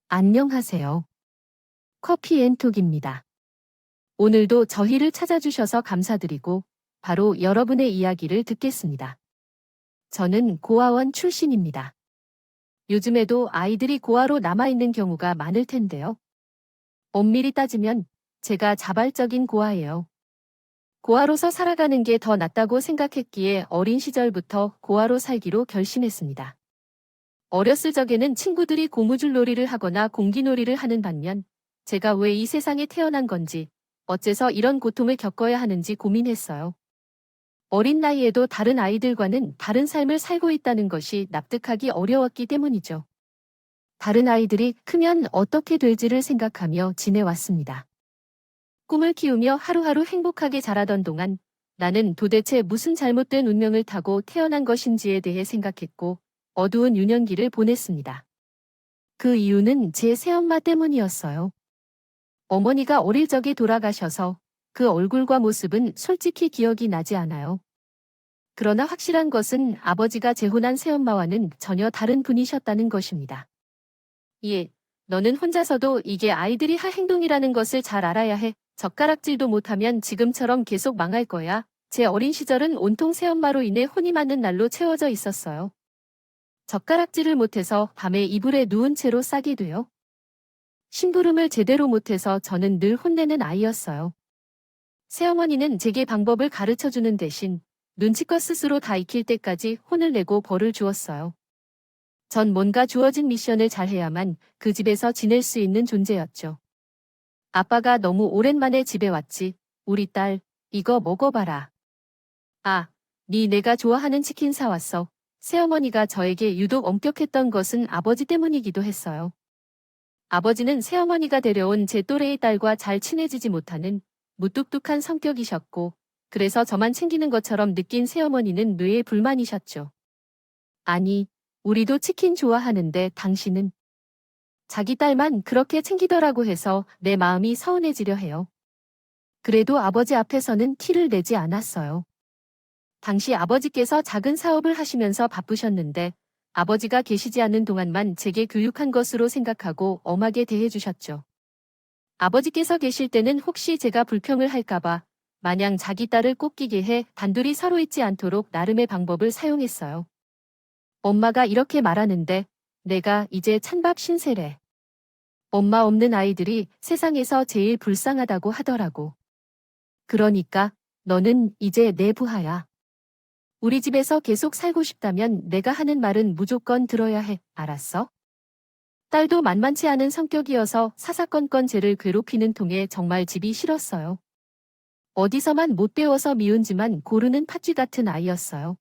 안녕하세요. 커피앤톡입니다. 오늘도 저희를 찾아주셔서 감사드리고 바로 여러분의 이야기를 듣겠습니다. 저는 고아원 출신입니다. 요즘에도 아이들이 고아로 남아있는 경우가 많을 텐데요. 엄밀히 따지면 제가 자발적인 고아예요. 고아로서 살아가는 게 더 낫다고 생각했기에 어린 시절부터 고아로 살기로 결심했습니다. 어렸을 적에는 친구들이 고무줄놀이를 하거나 공기놀이를 하는 반면 제가 왜 이 세상에 태어난 건지 어째서 이런 고통을 겪어야 하는지 고민했어요. 어린 나이에도 다른 아이들과는 다른 삶을 살고 있다는 것이 납득하기 어려웠기 때문이죠. 다른 아이들이 크면 어떻게 될지를 생각하며 지내왔습니다. 꿈을 키우며 하루하루 행복하게 자라던 동안 나는 도대체 무슨 잘못된 운명을 타고 태어난 것인지에 대해 생각했고 어두운 유년기를 보냈습니다. 그 이유는 제 새엄마 때문이었어요. 어머니가 어릴 적에 돌아가셔서 그 얼굴과 모습은 솔직히 기억이 나지 않아요. 그러나 확실한 것은 아버지가 재혼한 새엄마와는 전혀 다른 분이셨다는 것입니다. 예, 너는 혼자서도 이게 아이들이 할 행동이라는 것을 잘 알아야 해. 젓가락질도 못하면 지금처럼 계속 망할 거야. 제 어린 시절은 온통 새엄마로 인해 혼이 맞는 날로 채워져 있었어요. 젓가락질을 못해서 밤에 이불에 누운 채로 싸게 돼요. 심부름을 제대로 못해서 저는 늘 혼내는 아이였어요. 새어머니는 제게 방법을 가르쳐주는 대신 눈치껏 스스로 다 익힐 때까지 혼을 내고 벌을 주었어요. 전 뭔가 주어진 미션을 잘해야만 그 집에서 지낼 수 있는 존재였죠. 아빠가 너무 오랜만에 집에 왔지. 우리 딸, 이거 먹어봐라. 아, 내가 좋아하는 치킨 사왔어. 새어머니가 저에게 유독 엄격했던 것은 아버지 때문이기도 했어요. 아버지는 새어머니가 데려온 제 또래의 딸과 잘 친해지지 못하는 무뚝뚝한 성격이셨고, 그래서 저만 챙기는 것처럼 느낀 새어머니는 뇌에 불만이셨죠. 아니, 우리도 치킨 좋아하는데 당신은 자기 딸만 그렇게 챙기더라고 해서 내 마음이 서운해지려 해요. 그래도 아버지 앞에서는 티를 내지 않았어요. 당시 아버지께서 작은 사업을 하시면서 바쁘셨는데 아버지가 계시지 않는 동안만 제게 교육한 것으로 생각하고 엄하게 대해주셨죠. 아버지께서 계실 때는 혹시 제가 불평을 할까봐 마냥 자기 딸을 꼭 끼게 해 단둘이 서로 있지 않도록 나름의 방법을 사용했어요. 엄마가 이렇게 말하는데 내가 이제 찬밥 신세래. 엄마 없는 아이들이 세상에서 제일 불쌍하다고 하더라고. 그러니까 너는 이제 내 부하야. 우리 집에서 계속 살고 싶다면 내가 하는 말은 무조건 들어야 해. 알았어? 딸도 만만치 않은 성격이어서 사사건건 쟤를 괴롭히는 통에 정말 집이 싫었어요. 어디서만 못 배워서 미운지만 고르는 팥쥐 같은 아이였어요.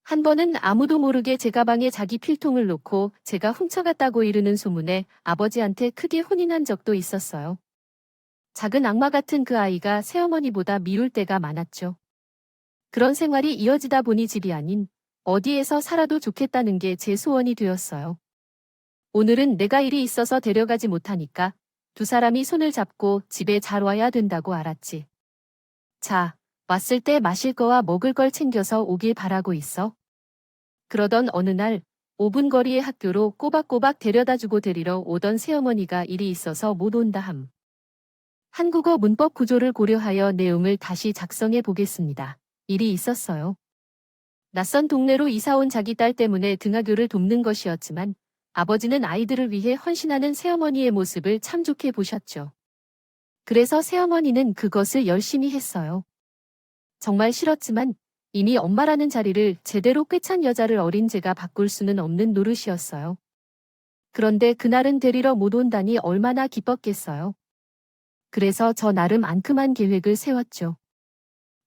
한 번은 아무도 모르게 제 가방에 자기 필통을 놓고 제가 훔쳐갔다고 이르는 소문에 아버지한테 크게 혼이 난 적도 있었어요. 작은 악마 같은 그 아이가 새어머니보다 미울 때가 많았죠. 그런 생활이 이어지다 보니 집이 아닌 어디에서 살아도 좋겠다는 게 제 소원이 되었어요. 오늘은 내가 일이 있어서 데려가지 못하니까 두 사람이 손을 잡고 집에 잘 와야 된다고 알았지. 자, 왔을 때 마실 거와 먹을 걸 챙겨서 오길 바라고 있어. 그러던 어느 날 5분 거리의 학교로 꼬박꼬박 데려다주고 데리러 오던 새어머니가 일이 있어서 못 온다 함. 한국어 문법 구조를 고려하여 내용을 다시 작성해 보겠습니다. 일이 있었어요. 낯선 동네로 이사온 자기 딸 때문에 등하교를 돕는 것이었지만 아버지는 아이들을 위해 헌신하는 새어머니의 모습을 참 좋게 보셨죠. 그래서 새어머니는 그것을 열심히 했어요. 정말 싫었지만 이미 엄마라는 자리를 제대로 꿰찬 여자를 어린 제가 바꿀 수는 없는 노릇이었어요. 그런데 그날은 데리러 못 온다니 얼마나 기뻤겠어요. 그래서 저 나름 앙큼한 계획을 세웠죠.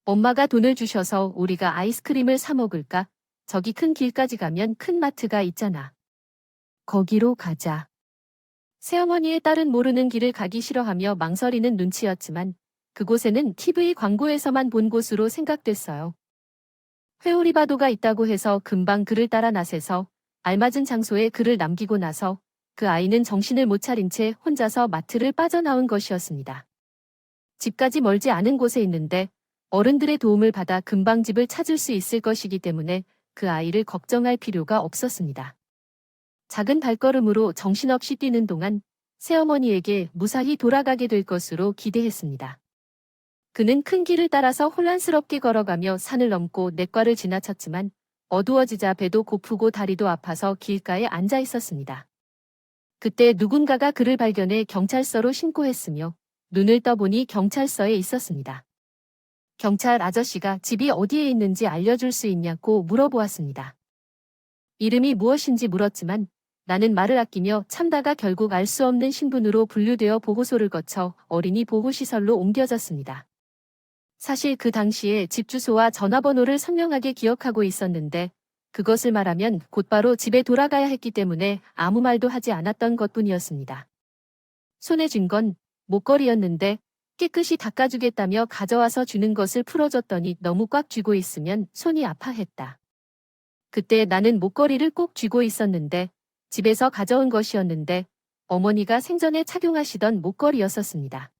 엄마가 돈을 주셔서 우리가 아이스크림을 사 먹을까? 저기 큰 길까지 가면 큰 마트가 있잖아. 거기로 가자. 새어머니의 딸은 모르는 길을 가기 싫어하며 망설이는 눈치였지만 그곳에는 TV 광고에서만 본 곳으로 생각됐어요. 회오리바도가 있다고 해서 금방 그를 따라 나서서 알맞은 장소에 그를 남기고 나서 그 아이는 정신을 못 차린 채 혼자서 마트를 빠져나온 것이었습니다. 집까지 멀지 않은 곳에 있는데 어른들의 도움을 받아 금방 집을 찾을 수 있을 것이기 때문에 그 아이를 걱정할 필요가 없었습니다. 작은 발걸음으로 정신없이 뛰는 동안 새어머니에게 무사히 돌아가게 될 것으로 기대했습니다. 그는 큰 길을 따라서 혼란스럽게 걸어가며 산을 넘고 냇가를 지나쳤지만 어두워지자 배도 고프고 다리도 아파서 길가에 앉아 있었습니다. 그때 누군가가 그를 발견해 경찰서로 신고했으며 눈을 떠보니 경찰서에 있었습니다. 경찰 아저씨가 집이 어디에 있는지 알려줄 수 있냐고 물어보았습니다. 이름이 무엇인지 물었지만 나는 말을 아끼며 참다가 결국 알 수 없는 신분으로 분류되어 보고소를 거쳐 어린이 보호시설로 옮겨졌습니다. 사실 그 당시에 집 주소와 전화번호를 선명하게 기억하고 있었는데 그것을 말하면 곧바로 집에 돌아가야 했기 때문에 아무 말도 하지 않았던 것뿐이었습니다. 손에 쥔 건 목걸이였는데 깨끗이 닦아주겠다며 가져와서 주는 것을 풀어줬더니 너무 꽉 쥐고 있으면 손이 아파했다. 그때 나는 목걸이를 꼭 쥐고 있었는데 집에서 가져온 것이었는데 어머니가 생전에 착용하시던 목걸이였었습니다.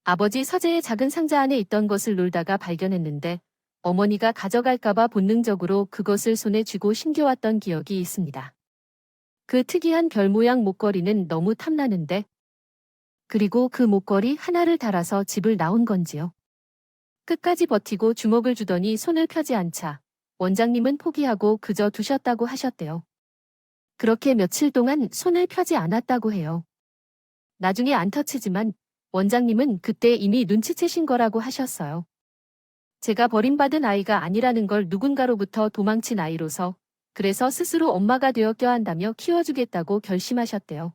아버지 서재의 작은 상자 안에 있던 것을 놀다가 발견했는데 어머니가 가져갈까봐 본능적으로 그것을 손에 쥐고 신겨왔던 기억이 있습니다. 그 특이한 별 모양 목걸이는 너무 탐나는데 그리고 그 목걸이 하나를 달아서 집을 나온 건지요. 끝까지 버티고 주먹을 주더니 손을 펴지 않자 원장님은 포기하고 그저 두셨다고 하셨대요. 그렇게 며칠 동안 손을 펴지 않았다고 해요. 나중에 안 터치지만 원장님은 그때 이미 눈치채신 거라고 하셨어요. 제가 버림받은 아이가 아니라는 걸 누군가로부터 도망친 아이로서 그래서 스스로 엄마가 되어 껴안다며 키워주겠다고 결심하셨대요.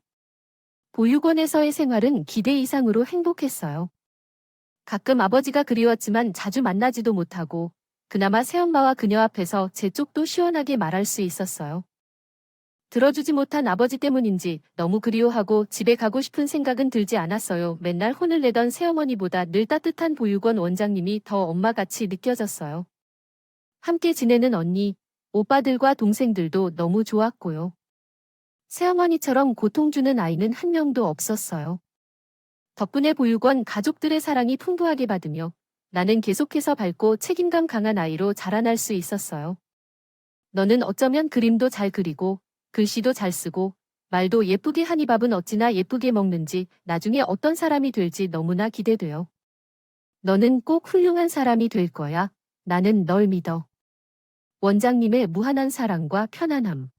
보육원에서의 생활은 기대 이상으로 행복했어요. 가끔 아버지가 그리웠지만 자주 만나지도 못하고 그나마 새엄마와 그녀 앞에서 제 쪽도 시원하게 말할 수 있었어요. 들어주지 못한 아버지 때문인지 너무 그리워하고 집에 가고 싶은 생각은 들지 않았어요. 맨날 혼을 내던 새어머니보다 늘 따뜻한 보육원 원장님이 더 엄마같이 느껴졌어요. 함께 지내는 언니, 오빠들과 동생들도 너무 좋았고요. 새어머니처럼 고통 주는 아이는 한 명도 없었어요. 덕분에 보육원 가족들의 사랑이 풍부하게 받으며 나는 계속해서 밝고 책임감 강한 아이로 자라날 수 있었어요. 너는 어쩌면 그림도 잘 그리고 글씨도 잘 쓰고 말도 예쁘게 하니 밥은 어찌나 예쁘게 먹는지 나중에 어떤 사람이 될지 너무나 기대돼요. 너는 꼭 훌륭한 사람이 될 거야. 나는 널 믿어. 원장님의 무한한 사랑과 편안함.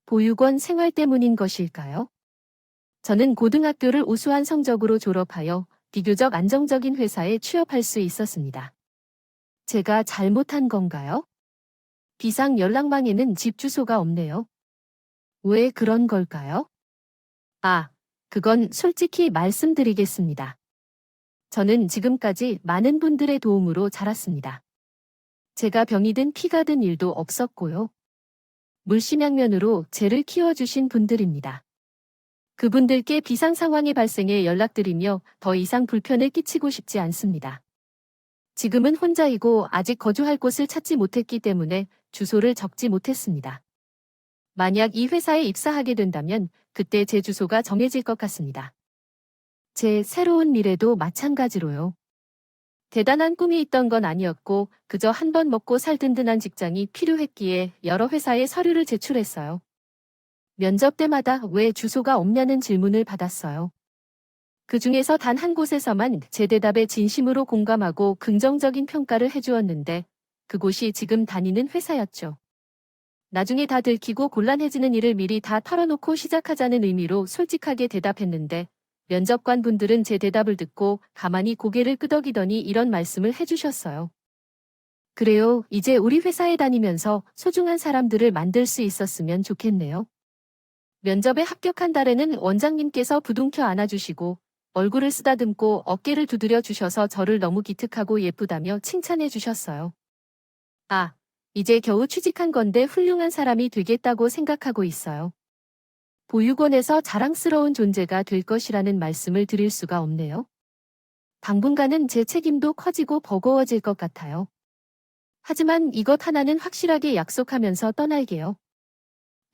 보육원 생활 때문인 것일까요? 저는 고등학교를 우수한 성적으로 졸업하여 비교적 안정적인 회사에 취업할 수 있었습니다. 제가 잘못한 건가요? 비상 연락망에는 집 주소가 없네요. 왜 그런 걸까요? 그건 솔직히 말씀드리겠습니다. 저는 지금까지 많은 분들의 도움으로 자랐습니다. 제가 병이 든 피가 든 일도 없었고요. 물심양면으로 쟤를 키워주신 분들입니다. 그분들께 비상 상황의 발생에 연락드리며 더 이상 불편을 끼치고 싶지 않습니다. 지금은 혼자이고 아직 거주할 곳을 찾지 못했기 때문에 주소를 적지 못했습니다. 만약 이 회사에 입사하게 된다면 그때 제 주소가 정해질 것 같습니다. 제 새로운 미래도 마찬가지로요. 대단한 꿈이 있던 건 아니었고 그저 한 번 먹고 살 든든한 직장이 필요했기에 여러 회사에 서류를 제출했어요. 면접 때마다 왜 주소가 없냐는 질문을 받았어요. 그 중에서 단 한 곳에서만 제 대답에 진심으로 공감하고 긍정적인 평가를 해주었는데 그곳이 지금 다니는 회사였죠. 나중에 다 들키고 곤란해지는 일을 미리 다 털어놓고 시작하자는 의미로 솔직하게 대답했는데 면접관 분들은 제 대답을 듣고 가만히 고개를 끄덕이더니 이런 말씀을 해주셨어요. 그래요, 이제 우리 회사에 다니면서 소중한 사람들을 만들 수 있었으면 좋겠네요. 면접에 합격한 달에는 원장님께서 부둥켜 안아주시고 얼굴을 쓰다듬고 어깨를 두드려 주셔서 저를 너무 기특하고 예쁘다며 칭찬해 주셨어요. 이제 겨우 취직한 건데 훌륭한 사람이 되겠다고 생각하고 있어요. 보육원에서 자랑스러운 존재가 될 것이라는 말씀을 드릴 수가 없네요. 당분간은 제 책임도 커지고 버거워질 것 같아요. 하지만 이것 하나는 확실하게 약속하면서 떠날게요.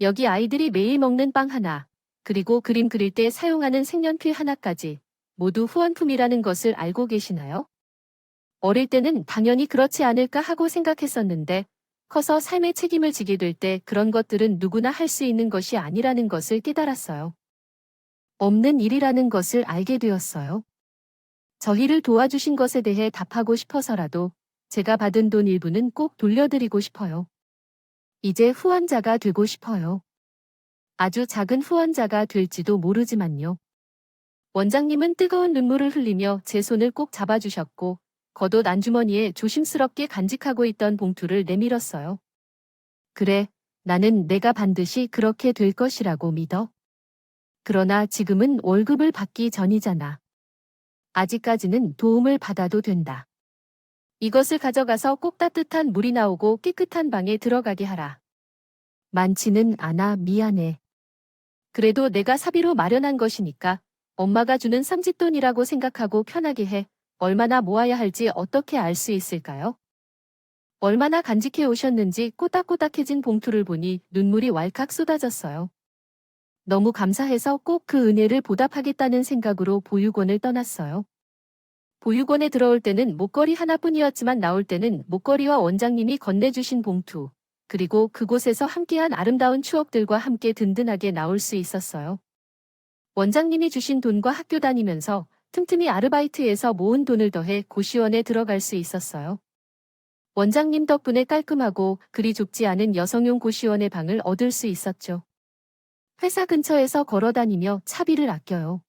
여기 아이들이 매일 먹는 빵 하나, 그리고 그림 그릴 때 사용하는 색연필 하나까지 모두 후원품이라는 것을 알고 계시나요? 어릴 때는 당연히 그렇지 않을까 하고 생각했었는데 커서 삶의 책임을 지게 될 때 그런 것들은 누구나 할 수 있는 것이 아니라는 것을 깨달았어요. 없는 일이라는 것을 알게 되었어요. 저희를 도와주신 것에 대해 답하고 싶어서라도 제가 받은 돈 일부는 꼭 돌려드리고 싶어요. 이제 후원자가 되고 싶어요. 아주 작은 후원자가 될지도 모르지만요. 원장님은 뜨거운 눈물을 흘리며 제 손을 꼭 잡아주셨고 겉옷 안주머니에 조심스럽게 간직하고 있던 봉투를 내밀었어요. 그래, 나는 내가 반드시 그렇게 될 것이라고 믿어. 그러나 지금은 월급을 받기 전이잖아. 아직까지는 도움을 받아도 된다. 이것을 가져가서 꼭 따뜻한 물이 나오고 깨끗한 방에 들어가게 하라. 많지는 않아 미안해. 그래도 내가 사비로 마련한 것이니까 엄마가 주는 삼짓돈이라고 생각하고 편하게 해. 얼마나 모아야 할지 어떻게 알 수 있을까요? 얼마나 간직해 오셨는지 꼬닥꼬닥해진 봉투를 보니 눈물이 왈칵 쏟아졌어요. 너무 감사해서 꼭 그 은혜를 보답하겠다는 생각으로 보육원을 떠났어요. 보육원에 들어올 때는 목걸이 하나뿐이었지만 나올 때는 목걸이와 원장님이 건네주신 봉투, 그리고 그곳에서 함께한 아름다운 추억들과 함께 든든하게 나올 수 있었어요. 원장님이 주신 돈과 학교 다니면서 틈틈이 아르바이트에서 모은 돈을 더해 고시원에 들어갈 수 있었어요. 원장님 덕분에 깔끔하고 그리 좁지 않은 여성용 고시원의 방을 얻을 수 있었죠. 회사 근처에서 걸어다니며 차비를 아껴요.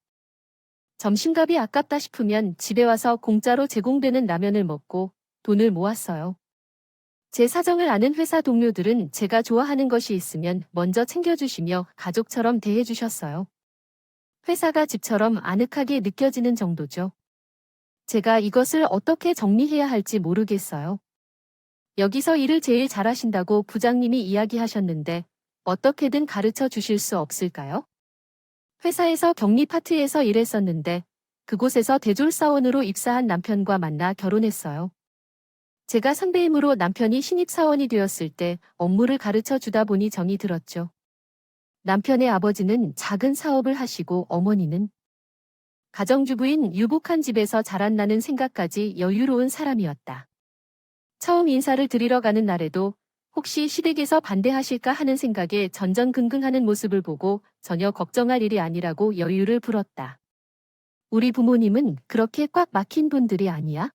점심값이 아깝다 싶으면 집에 와서 공짜로 제공되는 라면을 먹고 돈을 모았어요. 제 사정을 아는 회사 동료들은 제가 좋아하는 것이 있으면 먼저 챙겨주시며 가족처럼 대해주셨어요. 회사가 집처럼 아늑하게 느껴지는 정도죠. 제가 이것을 어떻게 정리해야 할지 모르겠어요. 여기서 일을 제일 잘하신다고 부장님이 이야기하셨는데 어떻게든 가르쳐 주실 수 없을까요? 회사에서 격리 파트에서 일했었는데 그곳에서 대졸사원으로 입사한 남편과 만나 결혼했어요. 제가 선배이므로 남편이 신입사원이 되었을 때 업무를 가르쳐 주다 보니 정이 들었죠. 남편의 아버지는 작은 사업을 하시고 어머니는 가정주부인 유복한 집에서 자란다는 생각까지 여유로운 사람이었다. 처음 인사를 드리러 가는 날에도 혹시 시댁에서 반대하실까 하는 생각에 전전긍긍하는 모습을 보고 전혀 걱정할 일이 아니라고 여유를 불었다. 우리 부모님은 그렇게 꽉 막힌 분들이 아니야?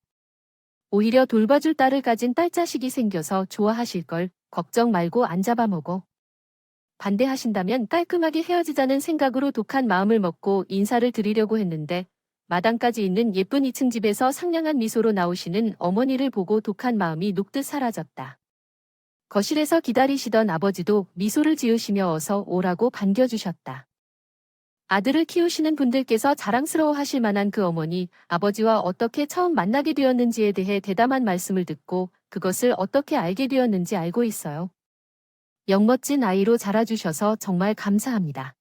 오히려 돌봐줄 딸을 가진 딸자식이 생겨서 좋아하실 걸 걱정 말고 안 잡아먹어. 반대하신다면 깔끔하게 헤어지자는 생각으로 독한 마음을 먹고 인사를 드리려고 했는데 마당까지 있는 예쁜 2층 집에서 상냥한 미소로 나오시는 어머니를 보고 독한 마음이 녹듯 사라졌다. 거실에서 기다리시던 아버지도 미소를 지으시며 어서 오라고 반겨주셨다. 아들을 키우시는 분들께서 자랑스러워하실 만한 그 어머니, 아버지와 어떻게 처음 만나게 되었는지에 대해 대담한 말씀을 듣고 그것을 어떻게 알게 되었는지 알고 있어요. 영멋진 아이로 자라주셔서 정말 감사합니다.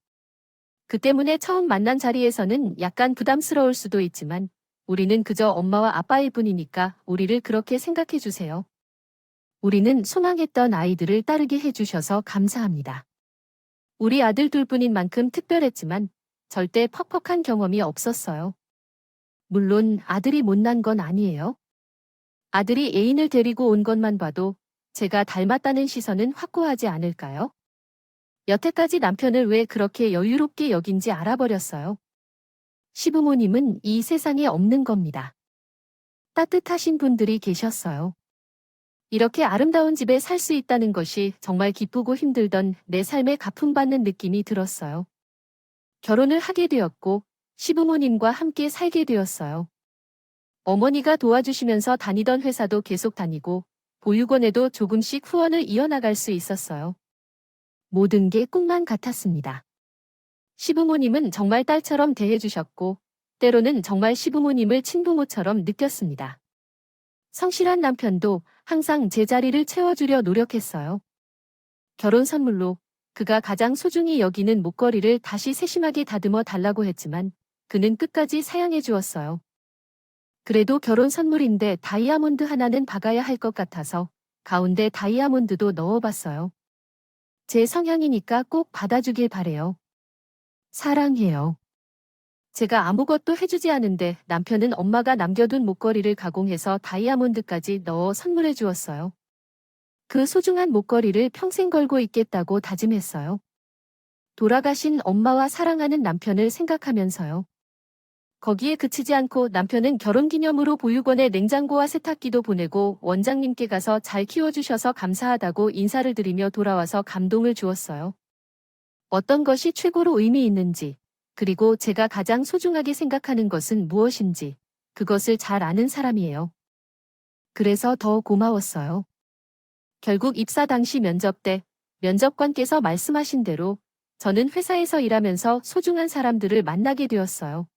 그 때문에 처음 만난 자리에서는 약간 부담스러울 수도 있지만 우리는 그저 엄마와 아빠일 뿐이니까 우리를 그렇게 생각해 주세요. 우리는 소망했던 아이들을 따르게 해주셔서 감사합니다. 우리 아들 둘뿐인 만큼 특별했지만 절대 퍽퍽한 경험이 없었어요. 물론 아들이 못난 건 아니에요. 아들이 애인을 데리고 온 것만 봐도 제가 닮았다는 시선은 확고하지 않을까요? 여태까지 남편을 왜 그렇게 여유롭게 여긴지 알아버렸어요. 시부모님은 이 세상에 없는 겁니다. 따뜻하신 분들이 계셨어요. 이렇게 아름다운 집에 살 수 있다는 것이 정말 기쁘고 힘들던 내 삶에 가품받는 느낌이 들었어요. 결혼을 하게 되었고 시부모님과 함께 살게 되었어요. 어머니가 도와주시면서 다니던 회사도 계속 다니고 보육원에도 조금씩 후원을 이어나갈 수 있었어요. 모든 게 꿈만 같았습니다. 시부모님은 정말 딸처럼 대해주셨고 때로는 정말 시부모님을 친부모처럼 느꼈습니다. 성실한 남편도 항상 제 자리를 채워주려 노력했어요. 결혼 선물로 그가 가장 소중히 여기는 목걸이를 다시 세심하게 다듬어 달라고 했지만 그는 끝까지 사양해 주었어요. 그래도 결혼 선물인데 다이아몬드 하나는 박아야 할 것 같아서 가운데 다이아몬드도 넣어봤어요. 제 성향이니까 꼭 받아주길 바래요. 사랑해요. 제가 아무것도 해주지 않은데 남편은 엄마가 남겨둔 목걸이를 가공해서 다이아몬드까지 넣어 선물해 주었어요. 그 소중한 목걸이를 평생 걸고 있겠다고 다짐했어요. 돌아가신 엄마와 사랑하는 남편을 생각하면서요. 거기에 그치지 않고 남편은 결혼기념으로 보육원에 냉장고와 세탁기도 보내고 원장님께 가서 잘 키워주셔서 감사하다고 인사를 드리며 돌아와서 감동을 주었어요. 어떤 것이 최고로 의미 있는지, 그리고 제가 가장 소중하게 생각하는 것은 무엇인지, 그것을 잘 아는 사람이에요. 그래서 더 고마웠어요. 결국 입사 당시 면접 때 면접관께서 말씀하신 대로 저는 회사에서 일하면서 소중한 사람들을 만나게 되었어요.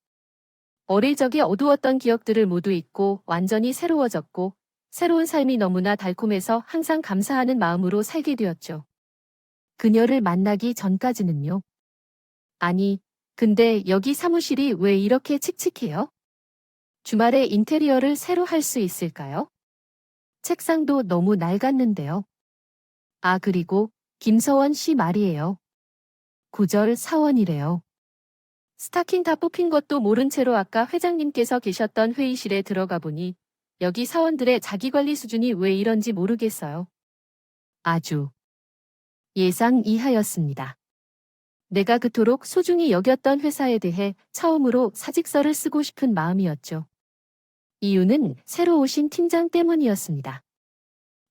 어릴 적에 어두웠던 기억들을 모두 잊고 완전히 새로워졌고 새로운 삶이 너무나 달콤해서 항상 감사하는 마음으로 살게 되었죠. 그녀를 만나기 전까지는요. 아니, 근데 여기 사무실이 왜 이렇게 칙칙해요? 주말에 인테리어를 새로 할 수 있을까요? 책상도 너무 낡았는데요. 아, 그리고 김서원 씨 말이에요. 구절 사원이래요. 스타킹 다 뽑힌 것도 모른 채로 아까 회장님께서 계셨던 회의실에 들어가 보니 여기 사원들의 자기관리 수준이 왜 이런지 모르겠어요. 아주 예상 이하였습니다. 내가 그토록 소중히 여겼던 회사에 대해 처음으로 사직서를 쓰고 싶은 마음이었죠. 이유는 새로 오신 팀장 때문이었습니다.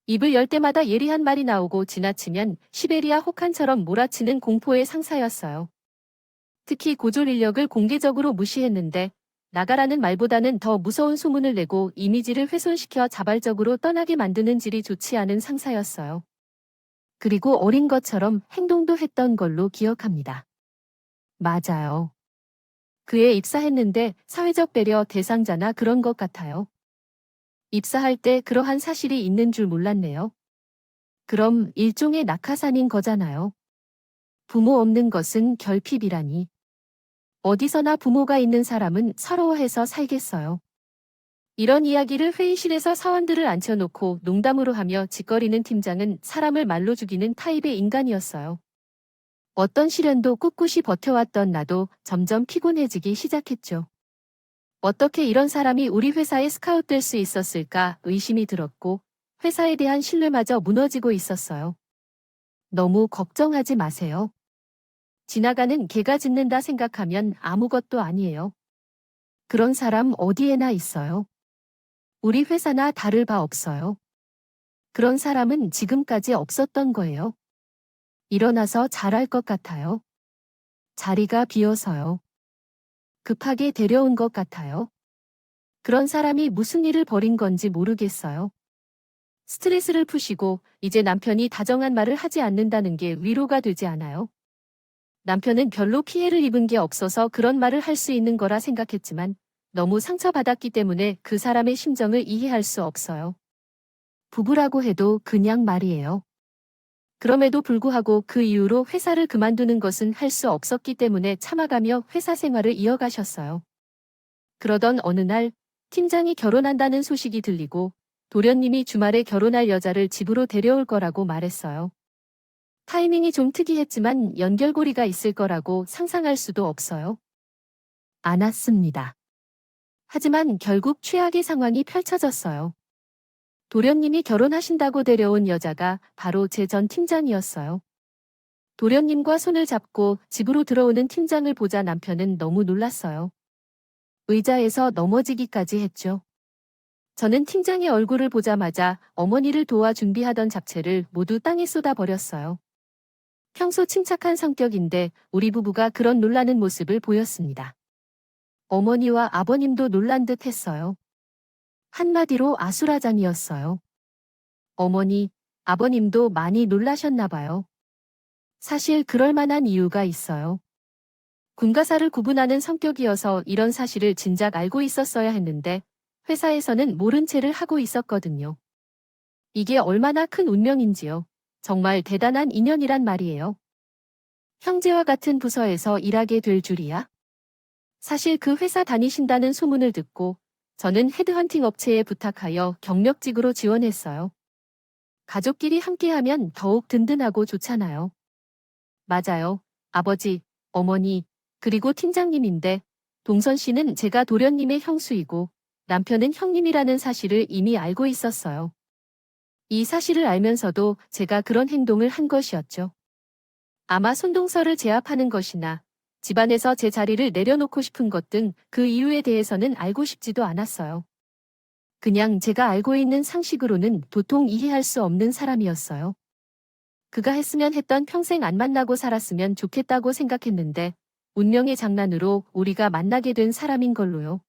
입을 열 때마다 예리한 말이 나오고 지나치면 시베리아 혹한처럼 몰아치는 공포의 상사였어요. 특히 고졸 인력을 공개적으로 무시했는데 나가라는 말보다는 더 무서운 소문을 내고 이미지를 훼손시켜 자발적으로 떠나게 만드는 질이 좋지 않은 상사였어요. 그리고 어린 것처럼 행동도 했던 걸로 기억합니다. 맞아요. 그에 입사했는데 사회적 배려 대상자나 그런 것 같아요. 입사할 때 그러한 사실이 있는 줄 몰랐네요. 그럼 일종의 낙하산인 거잖아요. 부모 없는 것은 결핍이라니. 어디서나 부모가 있는 사람은 서러워해서 살겠어요. 이런 이야기를 회의실에서 사원들을 앉혀놓고 농담으로 하며 짓거리는 팀장은 사람을 말로 죽이는 타입의 인간이었어요. 어떤 시련도 꿋꿋이 버텨왔던 나도 점점 피곤해지기 시작했죠. 어떻게 이런 사람이 우리 회사에 스카웃될 수 있었을까 의심이 들었고 회사에 대한 신뢰마저 무너지고 있었어요. 너무 걱정하지 마세요. 지나가는 개가 짖는다 생각하면 아무것도 아니에요. 그런 사람 어디에나 있어요. 우리 회사나 다를 바 없어요. 그런 사람은 지금까지 없었던 거예요. 일어나서 잘할 것 같아요. 자리가 비어서요. 급하게 데려온 것 같아요. 그런 사람이 무슨 일을 벌인 건지 모르겠어요. 스트레스를 푸시고 이제 남편이 다정한 말을 하지 않는다는 게 위로가 되지 않아요? 남편은 별로 피해를 입은 게 없어서 그런 말을 할 수 있는 거라 생각했지만 너무 상처받았기 때문에 그 사람의 심정을 이해할 수 없어요. 부부라고 해도 그냥 말이에요. 그럼에도 불구하고 그 이후로 회사를 그만두는 것은 할 수 없었기 때문에 참아가며 회사 생활을 이어가셨어요. 그러던 어느 날 팀장이 결혼한다는 소식이 들리고 도련님이 주말에 결혼할 여자를 집으로 데려올 거라고 말했어요. 타이밍이 좀 특이했지만 연결고리가 있을 거라고 상상할 수도 없어요. 안 왔습니다. 하지만 결국 최악의 상황이 펼쳐졌어요. 도련님이 결혼하신다고 데려온 여자가 바로 제 전 팀장이었어요. 도련님과 손을 잡고 집으로 들어오는 팀장을 보자 남편은 너무 놀랐어요. 의자에서 넘어지기까지 했죠. 저는 팀장의 얼굴을 보자마자 어머니를 도와 준비하던 잡채를 모두 땅에 쏟아버렸어요. 평소 침착한 성격인데 우리 부부가 그런 놀라는 모습을 보였습니다. 어머니와 아버님도 놀란 듯 했어요. 한마디로 아수라장이었어요. 어머니, 아버님도 많이 놀라셨나 봐요. 사실 그럴 만한 이유가 있어요. 군가사를 구분하는 성격이어서 이런 사실을 진작 알고 있었어야 했는데 회사에서는 모른 채를 하고 있었거든요. 이게 얼마나 큰 운명인지요. 정말 대단한 인연이란 말이에요. 형제와 같은 부서에서 일하게 될 줄이야. 사실 그 회사 다니신다는 소문을 듣고 저는 헤드헌팅 업체에 부탁하여 경력직으로 지원했어요. 가족끼리 함께하면 더욱 든든하고 좋잖아요. 맞아요. 아버지, 어머니, 그리고 팀장님인데 동선 씨는 제가 도련님의 형수이고 남편은 형님이라는 사실을 이미 알고 있었어요. 이 사실을 알면서도 제가 그런 행동을 한 것이었죠. 아마 손동서를 제압하는 것이나 집안에서 제 자리를 내려놓고 싶은 것 등 그 이유에 대해서는 알고 싶지도 않았어요. 그냥 제가 알고 있는 상식으로는 도통 이해할 수 없는 사람이었어요. 그가 했으면 했던 평생 안 만나고 살았으면 좋겠다고 생각했는데 운명의 장난으로 우리가 만나게 된 사람인 걸로요.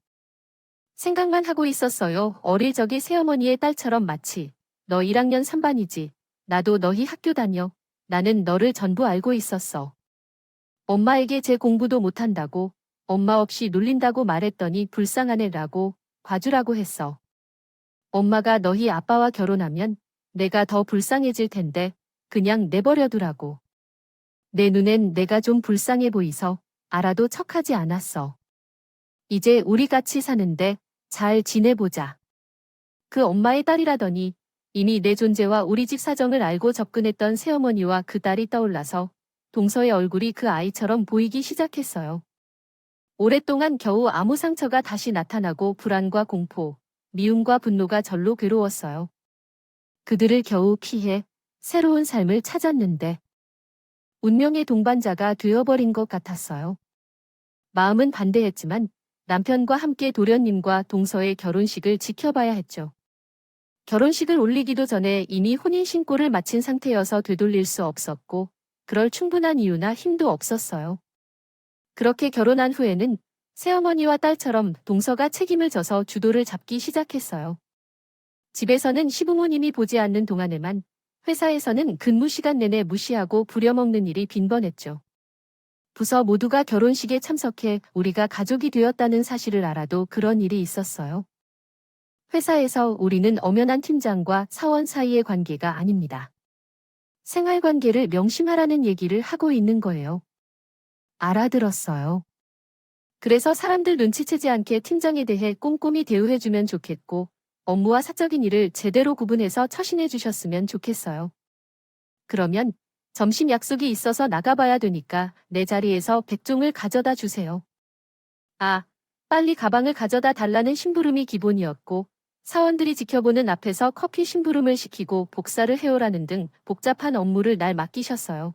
생각만 하고 있었어요. 어릴 적에 새어머니의 딸처럼 마치 너 1학년 3반이지. 나도 너희 학교 다녀. 나는 너를 전부 알고 있었어. 엄마에게 제 공부도 못한다고 엄마 없이 놀린다고 말했더니 불쌍하네라고 봐주라고 했어. 엄마가 너희 아빠와 결혼하면 내가 더 불쌍해질 텐데 그냥 내버려두라고. 내 눈엔 내가 좀 불쌍해 보이서 알아도 척하지 않았어. 이제 우리 같이 사는데 잘 지내보자. 그 엄마의 딸이라더니 이미 내 존재와 우리 집 사정을 알고 접근했던 새어머니와 그 딸이 떠올라서 동서의 얼굴이 그 아이처럼 보이기 시작했어요. 오랫동안 겨우 아무 상처가 다시 나타나고 불안과 공포, 미움과 분노가 절로 괴로웠어요. 그들을 겨우 피해 새로운 삶을 찾았는데 운명의 동반자가 되어버린 것 같았어요. 마음은 반대했지만 남편과 함께 도련님과 동서의 결혼식을 지켜봐야 했죠. 결혼식을 올리기도 전에 이미 혼인신고를 마친 상태여서 되돌릴 수 없었고 그럴 충분한 이유나 힘도 없었어요. 그렇게 결혼한 후에는 새어머니와 딸처럼 동서가 책임을 져서 주도를 잡기 시작했어요. 집에서는 시부모님이 보지 않는 동안에만 회사에서는 근무 시간 내내 무시하고 부려먹는 일이 빈번했죠. 부서 모두가 결혼식에 참석해 우리가 가족이 되었다는 사실을 알아도 그런 일이 있었어요. 회사에서 우리는 엄연한 팀장과 사원 사이의 관계가 아닙니다. 생활관계를 명심하라는 얘기를 하고 있는 거예요. 알아들었어요. 그래서 사람들 눈치채지 않게 팀장에 대해 꼼꼼히 대우해주면 좋겠고 업무와 사적인 일을 제대로 구분해서 처신해 주셨으면 좋겠어요. 그러면 점심 약속이 있어서 나가봐야 되니까 내 자리에서 백종을 가져다 주세요. 아, 빨리 가방을 가져다 달라는 심부름이 기본이었고 사원들이 지켜보는 앞에서 커피 심부름을 시키고 복사를 해오라는 등 복잡한 업무를 날 맡기셨어요.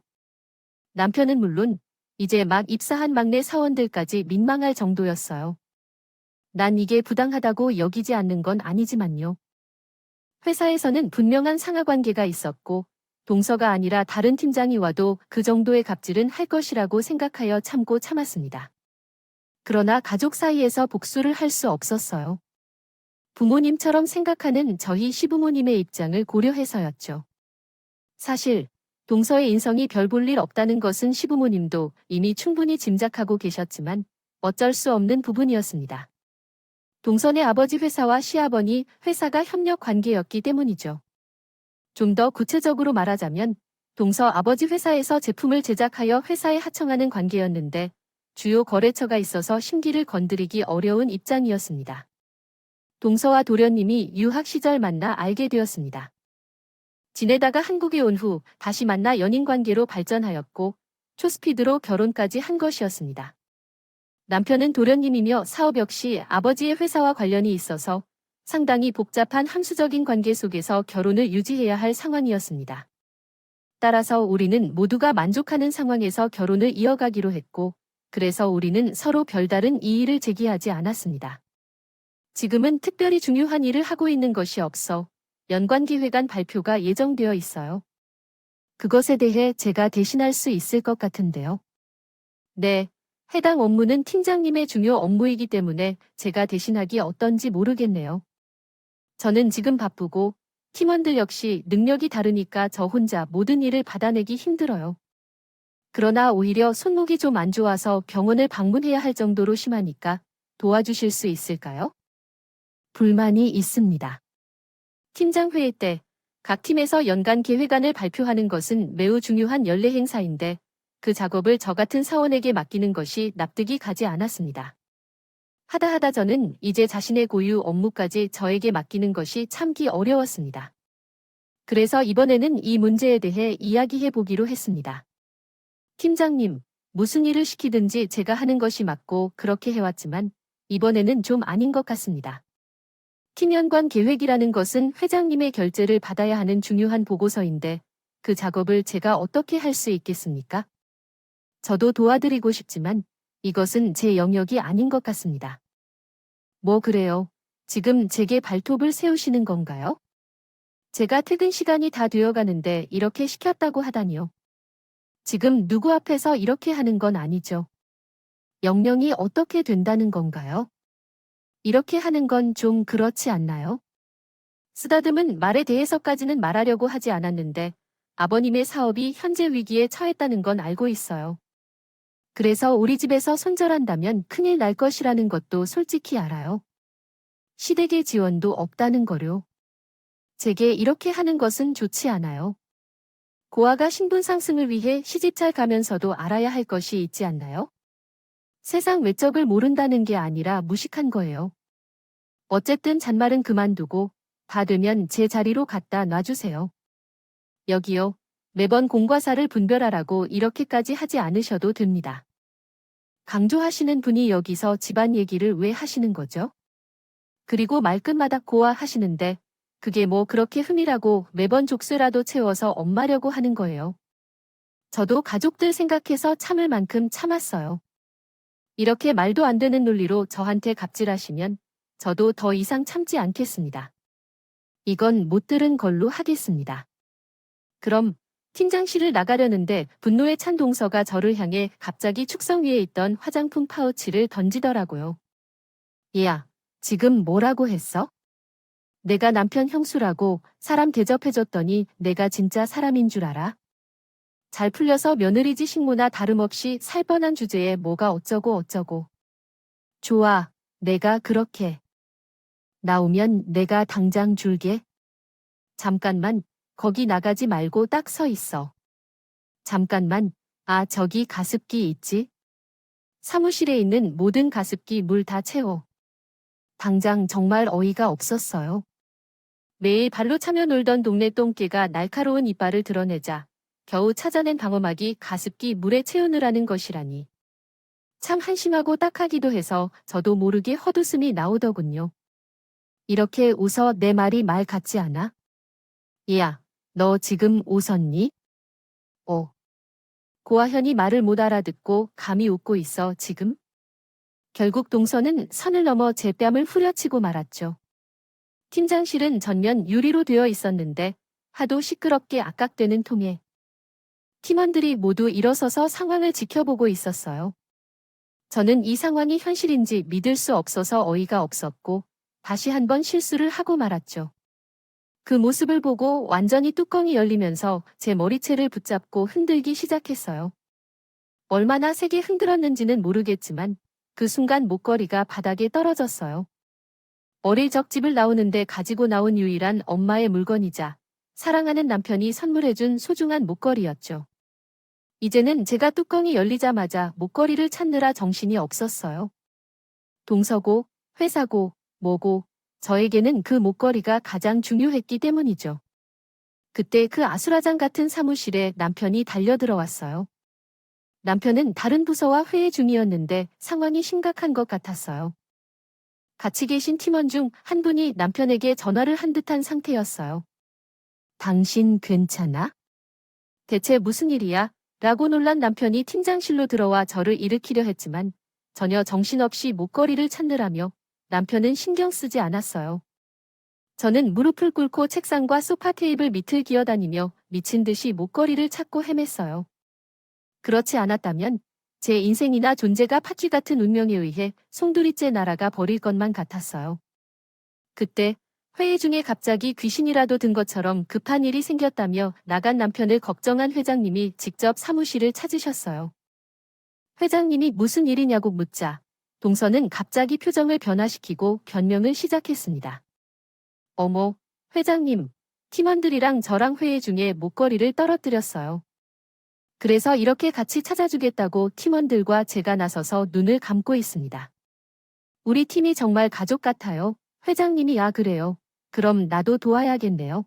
남편은 물론 이제 막 입사한 막내 사원들까지 민망할 정도였어요. 난 이게 부당하다고 여기지 않는 건 아니지만요. 회사에서는 분명한 상하관계가 있었고 동서가 아니라 다른 팀장이 와도 그 정도의 갑질은 할 것이라고 생각하여 참고 참았습니다. 그러나 가족 사이에서 복수를 할 수 없었어요. 부모님처럼 생각하는 저희 시부모님의 입장을 고려해서였죠. 사실 동서의 인성이 별 볼 일 없다는 것은 시부모님도 이미 충분히 짐작하고 계셨지만 어쩔 수 없는 부분이었습니다. 동선의 아버지 회사와 시아버니 회사가 협력 관계였기 때문이죠. 좀 더 구체적으로 말하자면 동서 아버지 회사에서 제품을 제작하여 회사에 하청하는 관계였는데 주요 거래처가 있어서 심기를 건드리기 어려운 입장이었습니다. 동서와 도련님이 유학 시절 만나 알게 되었습니다. 지내다가 한국에 온 후 다시 만나 연인관계로 발전하였고 초스피드로 결혼까지 한 것이었습니다. 남편은 도련님이며 사업 역시 아버지의 회사와 관련이 있어서 상당히 복잡한 함수적인 관계 속에서 결혼을 유지해야 할 상황이었습니다. 따라서 우리는 모두가 만족하는 상황에서 결혼을 이어가기로 했고 그래서 우리는 서로 별다른 이의를 제기하지 않았습니다. 지금은 특별히 중요한 일을 하고 있는 것이 없어 연관계회관 발표가 예정되어 있어요. 그것에 대해 제가 대신할 수 있을 것 같은데요. 네, 해당 업무는 팀장님의 중요 업무이기 때문에 제가 대신하기 어떤지 모르겠네요. 저는 지금 바쁘고 팀원들 역시 능력이 다르니까 저 혼자 모든 일을 받아내기 힘들어요. 그러나 오히려 손목이 좀 안 좋아서 병원을 방문해야 할 정도로 심하니까 도와주실 수 있을까요? 불만이 있습니다. 팀장 회의 때 각 팀에서 연간 계획안을 발표하는 것은 매우 중요한 연례 행사인데 그 작업을 저 같은 사원에게 맡기는 것이 납득이 가지 않았습니다. 하다 저는 이제 자신의 고유 업무까지 저에게 맡기는 것이 참기 어려웠습니다. 그래서 이번에는 이 문제에 대해 이야기해 보기로 했습니다. 팀장님, 무슨 일을 시키든지 제가 하는 것이 맞고 그렇게 해왔지만 이번에는 좀 아닌 것 같습니다. 팀연관 계획이라는 것은 회장님의 결재를 받아야 하는 중요한 보고서인데 그 작업을 제가 어떻게 할 수 있겠습니까? 저도 도와드리고 싶지만 이것은 제 영역이 아닌 것 같습니다. 뭐 그래요? 지금 제게 발톱을 세우시는 건가요? 제가 퇴근 시간이 다 되어가는데 이렇게 시켰다고 하다니요. 지금 누구 앞에서 이렇게 하는 건 아니죠. 영영이 어떻게 된다는 건가요? 이렇게 하는 건 좀 그렇지 않나요? 쓰다듬은 말에 대해서까지는 말하려고 하지 않았는데 아버님의 사업이 현재 위기에 처했다는 건 알고 있어요. 그래서 우리 집에서 손절한다면 큰일 날 것이라는 것도 솔직히 알아요. 시댁의 지원도 없다는 거요. 제게 이렇게 하는 것은 좋지 않아요. 고아가 신분 상승을 위해 시집잘 가면서도 알아야 할 것이 있지 않나요? 세상 외적을 모른다는 게 아니라 무식한 거예요. 어쨌든 잔말은 그만두고 다 되면 제 자리로 갖다 놔주세요. 여기요. 매번 공과 사를 분별하라고 이렇게까지 하지 않으셔도 됩니다. 강조하시는 분이 여기서 집안 얘기를 왜 하시는 거죠? 그리고 말끝마다 고아 하시는데 그게 뭐 그렇게 흠이라고 매번 족쇄라도 채워서 엄마려고 하는 거예요. 저도 가족들 생각해서 참을 만큼 참았어요. 이렇게 말도 안 되는 논리로 저한테 갑질하시면 저도 더 이상 참지 않겠습니다. 이건 못 들은 걸로 하겠습니다. 그럼 팀장실을 나가려는데 분노에 찬 동서가 저를 향해 갑자기 축성 위에 있던 화장품 파우치를 던지더라고요. 얘야, 지금 뭐라고 했어? 내가 남편 형수라고 사람 대접해줬더니 내가 진짜 사람인 줄 알아? 잘 풀려서 며느리지 식모나 다름없이 살 뻔한 주제에 뭐가 어쩌고 어쩌고. 좋아, 내가 그렇게. 나오면 내가 당장 줄게. 잠깐만, 거기 나가지 말고 딱 서 있어. 잠깐만, 아 저기 가습기 있지? 사무실에 있는 모든 가습기 물 다 채워. 당장 정말 어이가 없었어요. 매일 발로 차며 놀던 동네 똥개가 날카로운 이빨을 드러내자 겨우 찾아낸 방어막이 가습기 물에 채우느라는 것이라니. 참 한심하고 딱하기도 해서 저도 모르게 헛웃음이 나오더군요. 이렇게 웃어 내 말이 말 같지 않아? 얘야, 너 지금 웃었니? 고아현이 말을 못 알아듣고 감히 웃고 있어 지금? 결국 동서는 선을 넘어 제 뺨을 후려치고 말았죠. 팀장실은 전면 유리로 되어 있었는데 하도 시끄럽게 악각대는 통에 팀원들이 모두 일어서서 상황을 지켜보고 있었어요. 저는 이 상황이 현실인지 믿을 수 없어서 어이가 없었고 다시 한번 실수를 하고 말았죠. 그 모습을 보고 완전히 뚜껑이 열리면서 제 머리채를 붙잡고 흔들기 시작했어요. 얼마나 세게 흔들었는지는 모르겠지만 그 순간 목걸이가 바닥에 떨어졌어요. 어릴 적 집을 나오는데 가지고 나온 유일한 엄마의 물건이자 사랑하는 남편이 선물해준 소중한 목걸이였죠. 이제는 제가 뚜껑이 열리자마자 목걸이를 찾느라 정신이 없었어요. 동서고, 회사고, 뭐고, 저에게는 그 목걸이가 가장 중요했기 때문이죠. 그때 그 아수라장 같은 사무실에 남편이 달려들어왔어요. 남편은 다른 부서와 회의 중이었는데 상황이 심각한 것 같았어요. 같이 계신 팀원 중 한 분이 남편에게 전화를 한 듯한 상태였어요. 당신 괜찮아? 대체 무슨 일이야? 라고 놀란 남편이 팀장실로 들어와 저를 일으키려 했지만 전혀 정신없이 목걸이를 찾느라며 남편은 신경 쓰지 않았어요. 저는 무릎을 꿇고 책상과 소파 테이블 밑을 기어다니며 미친 듯이 목걸이를 찾고 헤맸어요. 그렇지 않았다면 제 인생이나 존재가 팥쥐 같은 운명에 의해 송두리째 날아가 버릴 것만 같았어요. 그때 회의 중에 갑자기 귀신이라도 든 것처럼 급한 일이 생겼다며 나간 남편을 걱정한 회장님이 직접 사무실을 찾으셨어요. 회장님이 무슨 일이냐고 묻자 동서는 갑자기 표정을 변화시키고 변명을 시작했습니다. 어머, 회장님, 팀원들이랑 저랑 회의 중에 목걸이를 떨어뜨렸어요. 그래서 이렇게 같이 찾아주겠다고 팀원들과 제가 나서서 눈을 감고 있습니다. 우리 팀이 정말 가족 같아요. 회장님이 그래요. 그럼 나도 도와야겠네요.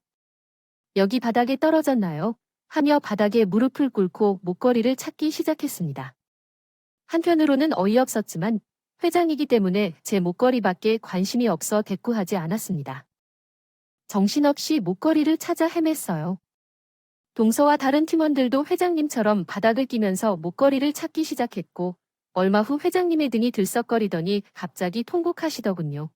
여기 바닥에 떨어졌나요? 하며 바닥에 무릎을 꿇고 목걸이를 찾기 시작했습니다. 한편으로는 어이없었지만 회장이기 때문에 제 목걸이밖에 관심이 없어 대꾸하지 않았습니다. 정신없이 목걸이를 찾아 헤맸어요. 동서와 다른 팀원들도 회장님처럼 바닥을 끼면서 목걸이를 찾기 시작했고 얼마 후 회장님의 등이 들썩거리더니 갑자기 통곡하시더군요.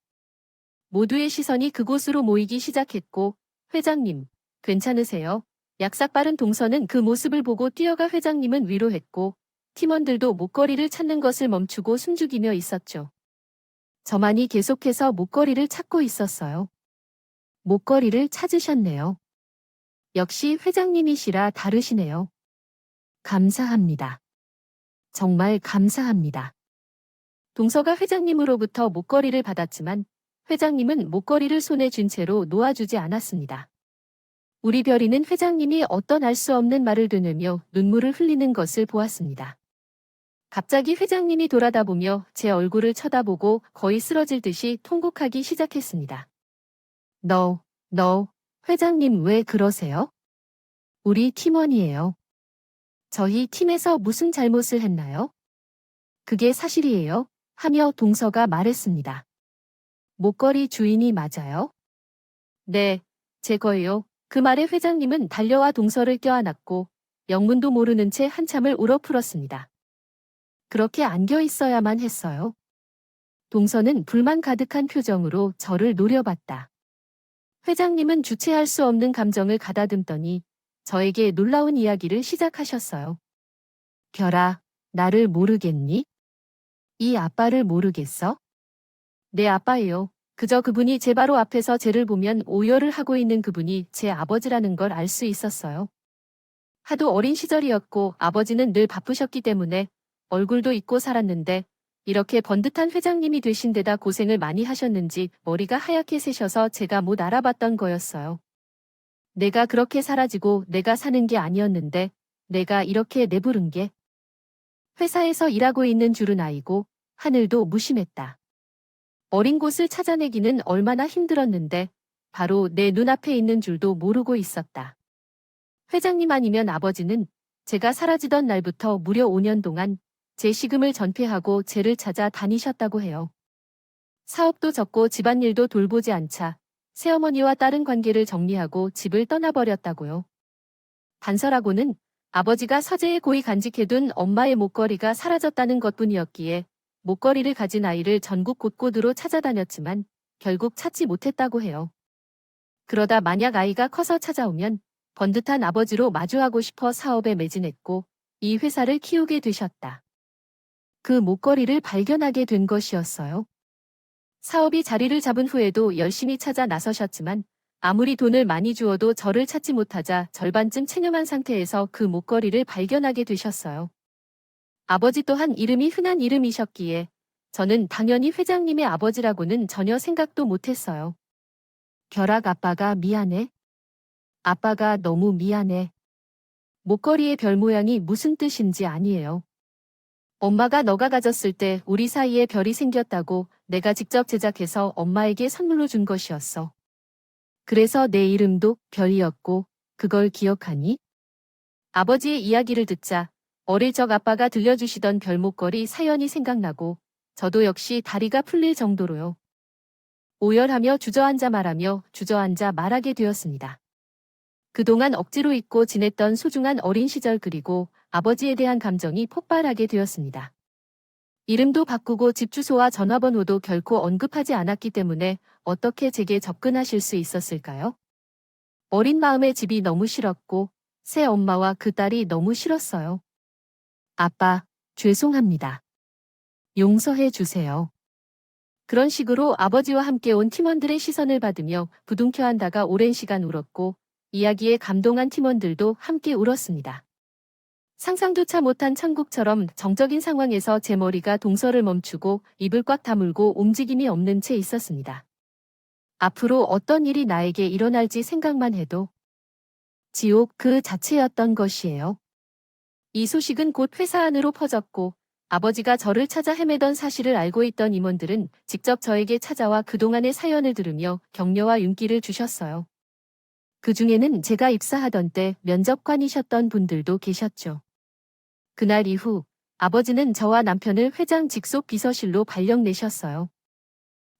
모두의 시선이 그곳으로 모이기 시작했고 회장님, 괜찮으세요? 약삭 빠른 동서는 그 모습을 보고 뛰어가 회장님은 위로했고 팀원들도 목걸이를 찾는 것을 멈추고 숨죽이며 있었죠. 저만이 계속해서 목걸이를 찾고 있었어요. 목걸이를 찾으셨네요. 역시 회장님이시라 다르시네요. 감사합니다. 정말 감사합니다. 동서가 회장님으로부터 목걸이를 받았지만 회장님은 목걸이를 손에 쥔 채로 놓아주지 않았습니다. 우리 별이는 회장님이 어떤 알 수 없는 말을 되뇌며 눈물을 흘리는 것을 보았습니다. 갑자기 회장님이 돌아다보며 제 얼굴을 쳐다보고 거의 쓰러질 듯이 통곡하기 시작했습니다. 너, 회장님 왜 그러세요? 우리 팀원이에요. 저희 팀에서 무슨 잘못을 했나요? 그게 사실이에요. 하며 동서가 말했습니다. 목걸이 주인이 맞아요? 네, 제 거예요. 그 말에 회장님은 달려와 동서를 껴안았고 영문도 모르는 채 한참을 울어풀었습니다. 그렇게 안겨 있어야만 했어요. 동서는 불만 가득한 표정으로 저를 노려봤다. 회장님은 주체할 수 없는 감정을 가다듬더니 저에게 놀라운 이야기를 시작하셨어요. 별아, 나를 모르겠니? 이 아빠를 모르겠어? 내 아빠예요. 그저 그분이 제 바로 앞에서 쟤를 보면 오열을 하고 있는 그분이 제 아버지라는 걸 알 수 있었어요. 하도 어린 시절이었고 아버지는 늘 바쁘셨기 때문에 얼굴도 잊고 살았는데 이렇게 번듯한 회장님이 되신 데다 고생을 많이 하셨는지 머리가 하얗게 새셔서 제가 못 알아봤던 거였어요. 내가 그렇게 사라지고 내가 사는 게 아니었는데 내가 이렇게 내부른 게 회사에서 일하고 있는 줄은 아이고 하늘도 무심했다. 어린 곳을 찾아내기는 얼마나 힘들었는데 바로 내 눈앞에 있는 줄도 모르고 있었다. 회장님 아니면 아버지는 제가 사라지던 날부터 무려 5년 동안 제 시금을 전폐하고 쟤를 찾아 다니셨다고 해요. 사업도 접고 집안일도 돌보지 않자 새어머니와 딸은 관계를 정리하고 집을 떠나버렸다고요. 단서라고는 아버지가 서재에 고이 간직해둔 엄마의 목걸이가 사라졌다는 것뿐이었기에 목걸이를 가진 아이를 전국 곳곳으로 찾아다녔지만 결국 찾지 못했다고 해요. 그러다 만약 아이가 커서 찾아오면 번듯한 아버지로 마주하고 싶어 사업에 매진했고 이 회사를 키우게 되셨다. 그 목걸이를 발견하게 된 것이었어요. 사업이 자리를 잡은 후에도 열심히 찾아 나서셨지만 아무리 돈을 많이 주어도 저를 찾지 못하자 절반쯤 체념한 상태에서 그 목걸이를 발견하게 되셨어요. 아버지 또한 이름이 흔한 이름이셨기에 저는 당연히 회장님의 아버지라고는 전혀 생각도 못했어요. 결학 아빠가 미안해. 아빠가 너무 미안해. 목걸이의 별 모양이 무슨 뜻인지 아니에요. 엄마가 너가 가졌을 때 우리 사이에 별이 생겼다고 내가 직접 제작해서 엄마에게 선물로 준 것이었어. 그래서 내 이름도 별이었고 그걸 기억하니? 아버지의 이야기를 듣자 어릴 적 아빠가 들려주시던 별 목걸이 사연이 생각나고 저도 역시 다리가 풀릴 정도로요. 오열하며 주저앉아 말하며 주저앉아 말하게 되었습니다. 그동안 억지로 잊고 지냈던 소중한 어린 시절 그리고 아버지에 대한 감정이 폭발하게 되었습니다. 이름도 바꾸고 집 주소와 전화번호도 결코 언급하지 않았기 때문에 어떻게 제게 접근하실 수 있었을까요? 어린 마음에 집이 너무 싫었고 새 엄마와 그 딸이 너무 싫었어요. 아빠, 죄송합니다. 용서해 주세요. 그런 식으로 아버지와 함께 온 팀원들의 시선을 받으며 부둥켜 안다가 오랜 시간 울었고 이야기에 감동한 팀원들도 함께 울었습니다. 상상조차 못한 천국처럼 정적인 상황에서 제 머리가 동서를 멈추고 입을 꽉 다물고 움직임이 없는 채 있었습니다. 앞으로 어떤 일이 나에게 일어날지 생각만 해도 지옥 그 자체였던 것이에요. 이 소식은 곧 회사 안으로 퍼졌고 아버지가 저를 찾아 헤매던 사실을 알고 있던 임원들은 직접 저에게 찾아와 그동안의 사연을 들으며 격려와 윤기를 주셨어요. 그 중에는 제가 입사하던 때 면접관이셨던 분들도 계셨죠. 그날 이후 아버지는 저와 남편을 회장 직속 비서실로 발령 내셨어요.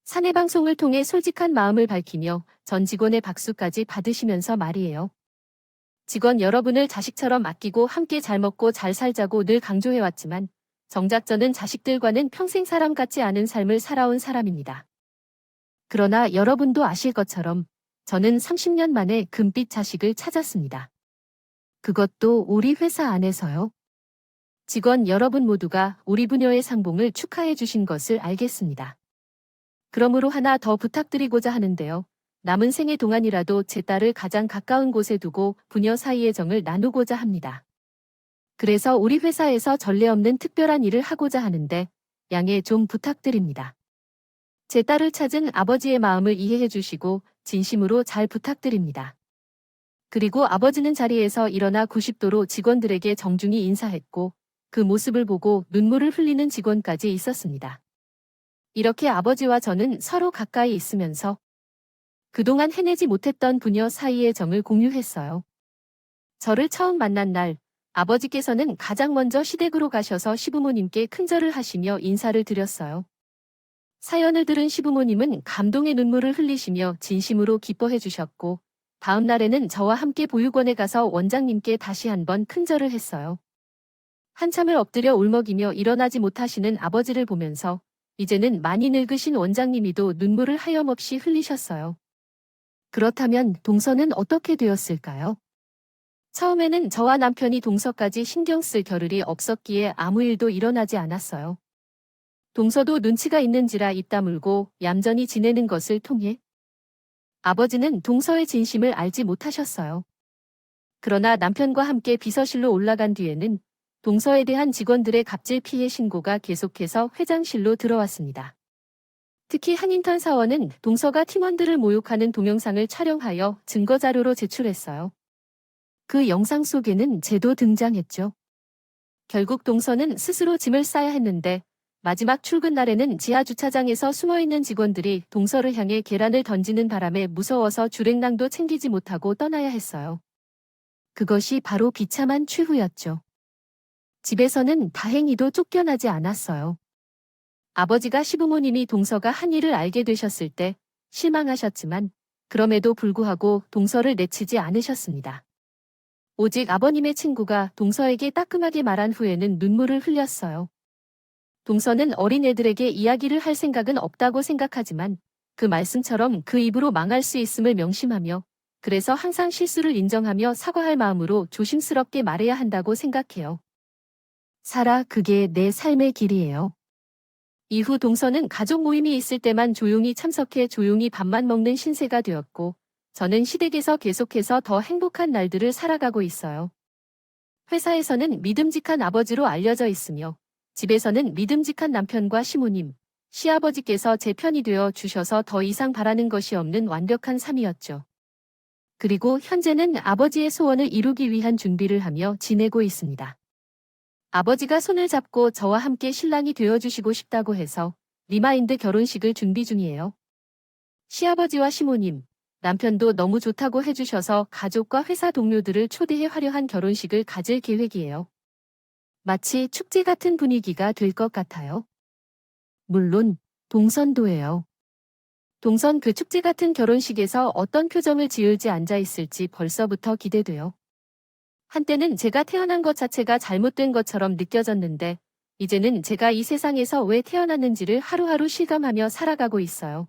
사내 방송을 통해 솔직한 마음을 밝히며 전 직원의 박수까지 받으시면서 말이에요. 직원 여러분을 자식처럼 아끼고 함께 잘 먹고 잘 살자고 늘 강조해왔지만 정작 저는 자식들과는 평생 사람 같지 않은 삶을 살아온 사람입니다. 그러나 여러분도 아실 것처럼 저는 30년 만에 금빛 자식을 찾았습니다. 그것도 우리 회사 안에서요. 직원 여러분 모두가 우리 부녀의 상봉을 축하해 주신 것을 알겠습니다. 그러므로 하나 더 부탁드리고자 하는데요. 남은 생애 동안이라도 제 딸을 가장 가까운 곳에 두고 부녀 사이의 정을 나누고자 합니다. 그래서 우리 회사에서 전례 없는 특별한 일을 하고자 하는데 양해 좀 부탁드립니다. 제 딸을 찾은 아버지의 마음을 이해해 주시고 진심으로 잘 부탁드립니다. 그리고 아버지는 자리에서 일어나 90도로 직원들에게 정중히 인사했고 그 모습을 보고 눈물을 흘리는 직원까지 있었습니다. 이렇게 아버지와 저는 서로 가까이 있으면서 그동안 해내지 못했던 부녀 사이의 정을 공유했어요. 저를 처음 만난 날 아버지께서는 가장 먼저 시댁으로 가셔서 시부모님께 큰절을 하시며 인사를 드렸어요. 사연을 들은 시부모님은 감동의 눈물을 흘리시며 진심으로 기뻐해 주셨고 다음 날에는 저와 함께 보육원에 가서 원장님께 다시 한번 큰절을 했어요. 한참을 엎드려 울먹이며 일어나지 못하시는 아버지를 보면서 이제는 많이 늙으신 원장님이도 눈물을 하염없이 흘리셨어요. 그렇다면 동서는 어떻게 되었을까요? 처음에는 저와 남편이 동서까지 신경 쓸 겨를이 없었기에 아무 일도 일어나지 않았어요. 동서도 눈치가 있는지라 입 다물고 얌전히 지내는 것을 통해 아버지는 동서의 진심을 알지 못하셨어요. 그러나 남편과 함께 비서실로 올라간 뒤에는 동서에 대한 직원들의 갑질 피해 신고가 계속해서 회장실로 들어왔습니다. 특히 한 인턴 사원은 동서가 팀원들을 모욕하는 동영상을 촬영하여 증거자료로 제출했어요. 그 영상 속에는 제도 등장했죠. 결국 동서는 스스로 짐을 싸야 했는데 마지막 출근 날에는 지하 주차장에서 숨어있는 직원들이 동서를 향해 계란을 던지는 바람에 무서워서 주랭랑도 챙기지 못하고 떠나야 했어요. 그것이 바로 비참한 최후였죠. 집에서는 다행히도 쫓겨나지 않았어요. 아버지가 시부모님이 동서가 한 일을 알게 되셨을 때 실망하셨지만 그럼에도 불구하고 동서를 내치지 않으셨습니다. 오직 아버님의 친구가 동서에게 따끔하게 말한 후에는 눈물을 흘렸어요. 동서는 어린애들에게 이야기를 할 생각은 없다고 생각하지만 그 말씀처럼 그 입으로 망할 수 있음을 명심하며 그래서 항상 실수를 인정하며 사과할 마음으로 조심스럽게 말해야 한다고 생각해요. 살아, 그게 내 삶의 길이에요. 이후 동서는 가족 모임이 있을 때만 조용히 참석해 조용히 밥만 먹는 신세가 되었고 저는 시댁에서 계속해서 더 행복한 날들을 살아가고 있어요. 회사에서는 믿음직한 아버지로 알려져 있으며 집에서는 믿음직한 남편과 시모님, 시아버지께서 제 편이 되어 주셔서 더 이상 바라는 것이 없는 완벽한 삶이었죠. 그리고 현재는 아버지의 소원을 이루기 위한 준비를 하며 지내고 있습니다. 아버지가 손을 잡고 저와 함께 신랑이 되어주시고 싶다고 해서 리마인드 결혼식을 준비 중이에요. 시아버지와 시모님, 남편도 너무 좋다고 해주셔서 가족과 회사 동료들을 초대해 화려한 결혼식을 가질 계획이에요. 마치 축제 같은 분위기가 될 것 같아요. 물론 동선도예요. 동선 그 축제 같은 결혼식에서 어떤 표정을 지을지 앉아있을지 벌써부터 기대돼요. 한때는 제가 태어난 것 자체가 잘못된 것처럼 느껴졌는데 이제는 제가 이 세상에서 왜 태어났는지를 하루하루 실감하며 살아가고 있어요.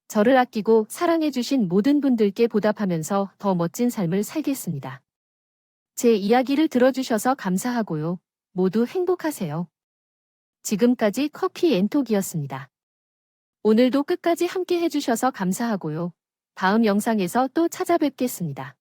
저를 아끼고 사랑해주신 모든 분들께 보답하면서 더 멋진 삶을 살겠습니다. 제 이야기를 들어주셔서 감사하고요. 모두 행복하세요. 지금까지 커피 앤톡이었습니다. 오늘도 끝까지 함께 해주셔서 감사하고요. 다음 영상에서 또 찾아뵙겠습니다.